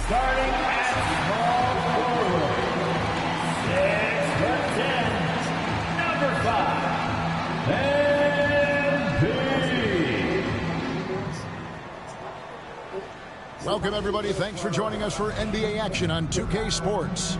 Starting at small forward, 6'10", number 5, MP. Welcome, everybody. Thanks for joining us for NBA action on 2K Sports.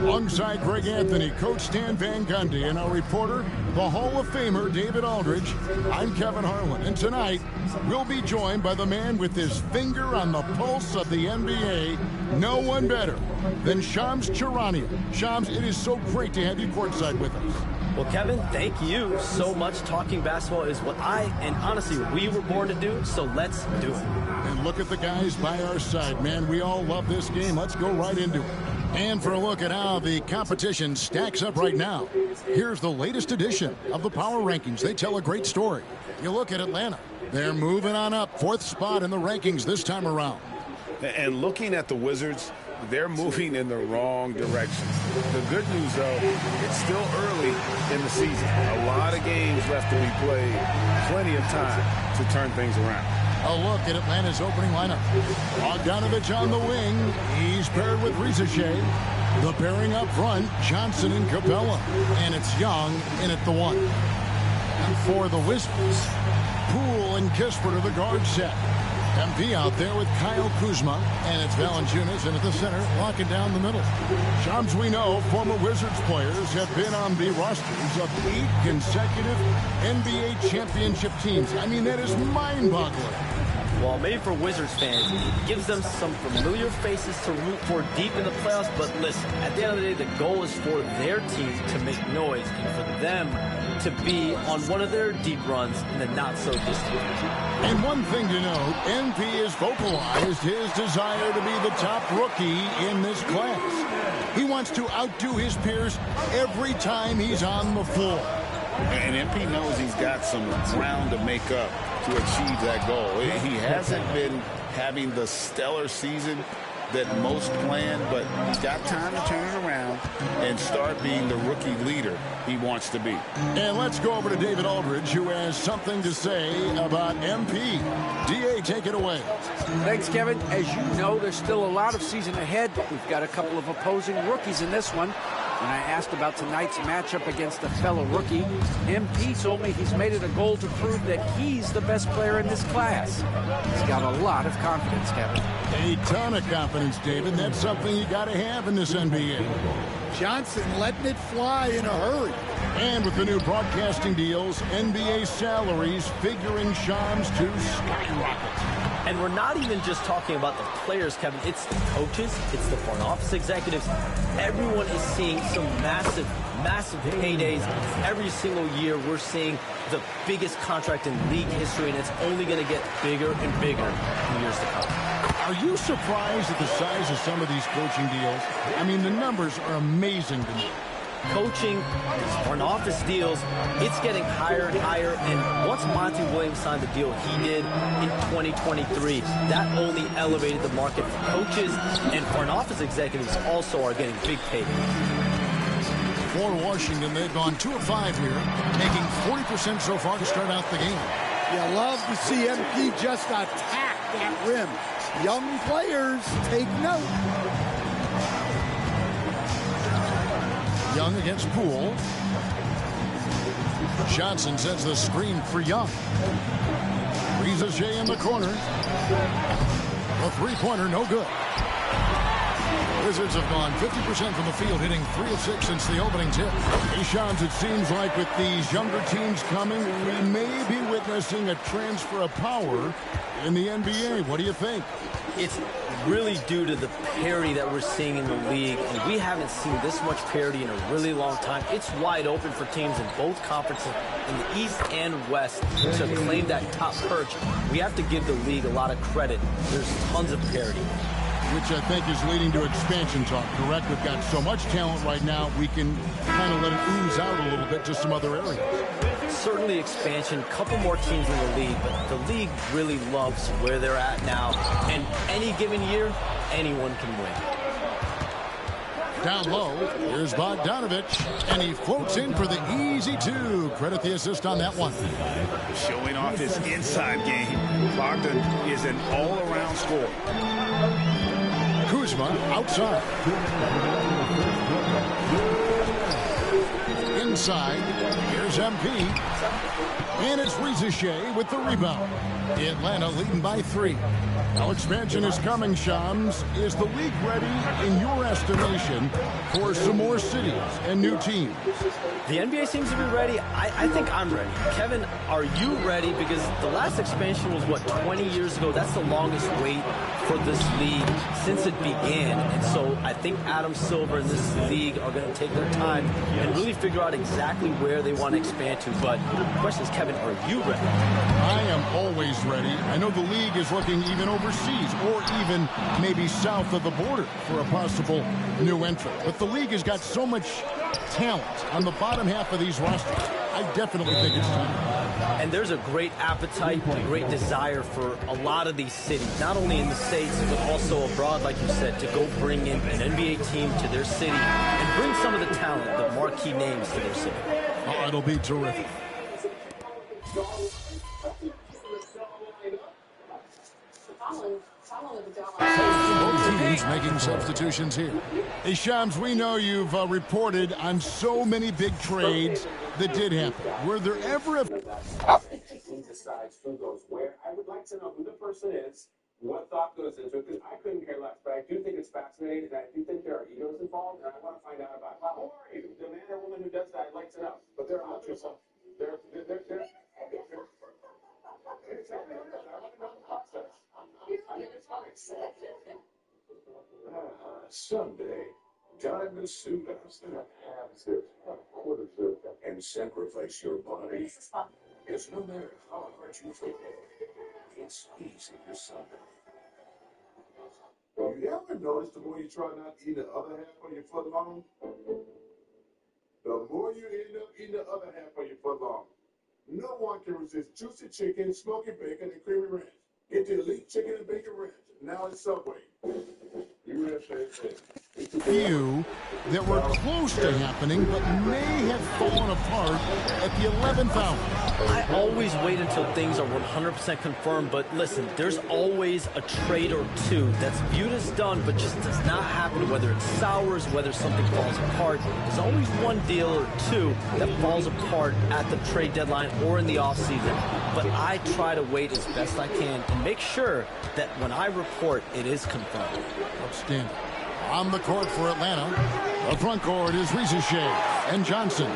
Alongside Greg Anthony, Coach Stan Van Gundy, and our reporter, the Hall of Famer David Aldridge, I'm Kevin Harlan. And tonight, we'll be joined by the man with his finger on the pulse of the NBA, no one better than Shams Charania. Shams, it is so great to have you courtside with us. Well, Kevin, thank you so much. Talking basketball is what and honestly, we were born to do, so let's do it. And look at the guys by our side, man. We all love this game. Let's go right into it. And for a look at how the competition stacks up right now, here's the latest edition of the Power Rankings. They tell a great story. You look at Atlanta. They're moving on up, 4th spot in the rankings this time around. And looking at the Wizards, they're moving in the wrong direction. The good news, though, it's still early in the season. A lot of games left to be played. Plenty of time to turn things around. A look at Atlanta's opening lineup. Bogdanovich on the wing. He's paired with Rizashea. The pairing up front, Johnson and Capella. And it's Young in at the 1. And for the Wizards, Poole and Kisper to the guard set. MP out there with Kyle Kuzma, and it's Valanciunas in at the center, locking down the middle. Shams, we know former Wizards players have been on the rosters of 8 consecutive NBA championship teams. I mean, that is mind-boggling. Well, maybe for Wizards fans, it gives them some familiar faces to root for deep in the playoffs, but listen, at the end of the day, the goal is for their team to make noise and for them to be on one of their deep runs in the not-so-distant future. And one thing to note, MP has vocalized his desire to be the top rookie in this class. He wants to outdo his peers every time he's on the floor. And MP knows he's got some ground to make up to achieve that goal. He hasn't been having the stellar season that most plan, but he's got time to turn it around and start being the rookie leader he wants to be. And let's go over to David Aldridge, who has something to say about MP. DA, take it away. Thanks, Kevin. As you know, there's still a lot of season ahead, but we've got a couple of opposing rookies in this one. When I asked about tonight's matchup against a fellow rookie, MP told me he's made it a goal to prove that he's the best player in this class. He's got a lot of confidence, Kevin. A ton of confidence, David. That's something you got to have in this NBA. Johnson letting it fly in a hurry. And with the new broadcasting deals, NBA salaries figuring Shams to skyrocket. And we're not even just talking about the players, Kevin. It's the coaches. It's the front office executives. Everyone is seeing some massive paydays. Every single year, we're seeing the biggest contract in league history, and it's only going to get bigger and bigger in the years to come. Are you surprised at the size of some of these coaching deals? I mean, the numbers are amazing to me. Coaching, these front office deals, it's getting higher and higher. And once Monty Williams signed the deal he did in 2023, that only elevated the market for coaches, and front office executives also are getting big paydays. For Washington, they've gone 2 of 5 here, making 40% so far to start out the game. You love to see MP just attack that rim. Young players, take note. Young against Poole. Johnson sets the screen for Young. Rizashea in the corner. The three-pointer, no good. Wizards have gone 50% from the field, hitting 3 of 6 since the opening tip. Hey, Shams, it seems like with these younger teams coming, we may be witnessing a transfer of power in the NBA. What do you think? It's really due to the parity that we're seeing in the league, and we haven't seen this much parity in a really long time. It's wide open for teams in both conferences, in the East and West, to claim that top perch. We have to give the league a lot of credit. There's tons of parity. Which I think is leading to expansion talk, correct? We've got so much talent right now, we can kind of let it ooze out a little bit to some other areas. Certainly expansion, couple more teams in the league, but the league really loves where they're at now. And any given year, anyone can win. Down low, here's Bogdanovich, and he floats in for the easy 2. Credit the assist on that one. Showing off his inside game. Bogdan is an all-around scorer. Kuzma outside. Inside, here's MP. And it's Rizachet with the rebound. Atlanta leading by 3. Now expansion is coming, Shams. Is the league ready, in your estimation, for some more cities and new teams? The NBA seems to be ready. I think I'm ready. Kevin, are you ready? Because the last expansion was, what, 20 years ago? That's the longest wait for this league since it began. And so I think Adam Silver and this league are going to take their time and really figure out exactly where they want to expand to. But the question is, Kevin, are you ready? I am always ready. I know the league is looking even overseas or even maybe south of the border for a possible new entrant. But the league has got so much talent on the bottom half of these rosters. I definitely think it's time. And there's a great appetite, a great desire for a lot of these cities, not only in the States, but also abroad, like you said, to go bring in an NBA team to their city and bring some of the talent, the marquee names to their city. Oh, it'll be terrific. Both teams making substitutions here. Hey, Shams, we know you've reported on so many big trades that did happen. Were there ever a... He decides who goes where. I would like to know who the person is, what thought goes into it, because I couldn't care less. But I do think it's fascinating, and I do think there are egos involved, and I want to find out about who are you? The man or woman who does that, I'd like to know. But they're out there. Tell me who it is. I want to know the process. I think it's funny. Someday, time to suit us and have zip, quarter zip, and sacrifice your body. It's no matter how hard you feel, it's easy to suck. You ever notice the more you try not to eat the other half of your foot long, the more you end up eating the other half of your foot long? No one can resist juicy chicken, smoky bacon, and creamy ranch. Get the elite chicken and bacon ranch. Now it's Subway. Few that were close to happening but may have fallen apart at the 11th hour. I always wait until things are 100% confirmed, but listen, there's always a trade or two that's viewed as done but just does not happen, whether it sours, whether something falls apart. There's always one deal or two that falls apart at the trade deadline or in the offseason. But I try to wait as best I can and make sure that when I report, it is confirmed. Outstanding. On the court for Atlanta, the front court is Rizachet and Johnson.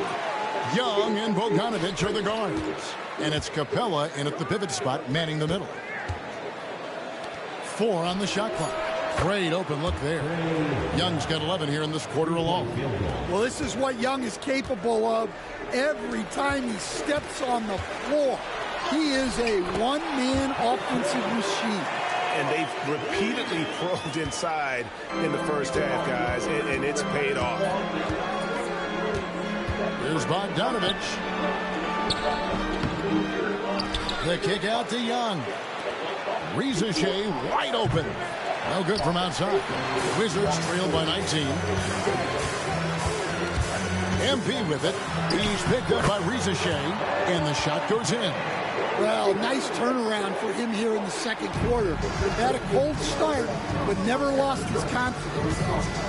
Young and Bogdanovich are the guards. And it's Capella in at the pivot spot, manning the middle. 4 on the shot clock. Great open look there. Young's got 11 here in this quarter alone. Well, this is what Young is capable of every time he steps on the floor. He is a one-man offensive machine. And they've repeatedly probed inside in the first half, guys, and it's paid off. Here's Bogdanovich. The kick out to Young. Rizachet wide open. No good from outside. Wizards trailed by 19. MP with it. He's picked up by Shea, and the shot goes in. Well, nice turnaround for him here in the second quarter. Had a cold start, but never lost his confidence.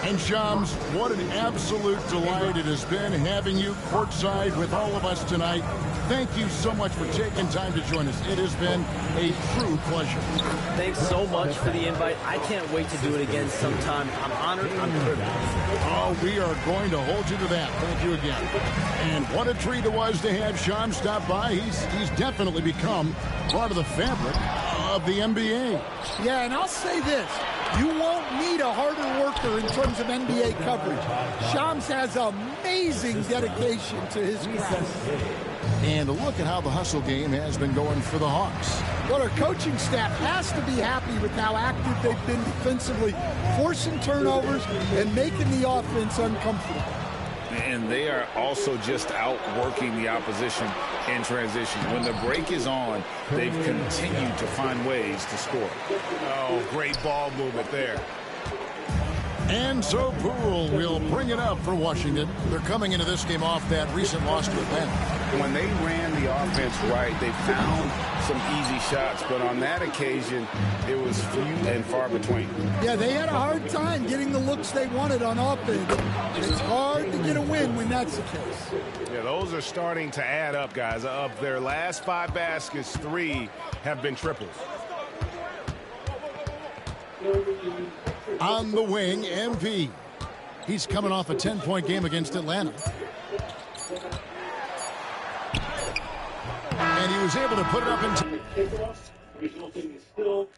And Shams, what an absolute delight it has been having you courtside with all of us tonight. Thank you so much for taking time to join us. It has been a true pleasure. Thanks so much for the invite. I can't wait to do it again sometime. I'm honored. I'm privileged. Oh, we are going to hold you to that. Thank you again. And what a treat it was to have Shams stop by. He's definitely become part of the fabric of the NBA. Yeah, and I'll say this. You won't need a harder worker in terms of NBA coverage. Shams has amazing dedication to his craft. And look at how the hustle game has been going for the Hawks. Well, our coaching staff has to be happy with how active they've been defensively, forcing turnovers and making the offense uncomfortable. And they are also just outworking the opposition in transition. When the break is on, they've continued to find ways to score. Oh, great ball movement there. And so Poole will bring it up for Washington. They're coming into this game off that recent loss to Atlanta. When they ran the offense right, they found some easy shots, but on that occasion, it was few and far between. Yeah, they had a hard time getting the looks they wanted on offense. It's hard to get a win when that's the case. Yeah, those are starting to add up, guys. Of their last 5 baskets, 3 have been triples. On the wing, MP. He's coming off a 10-point game against Atlanta. And he was able to put it up in resulting is still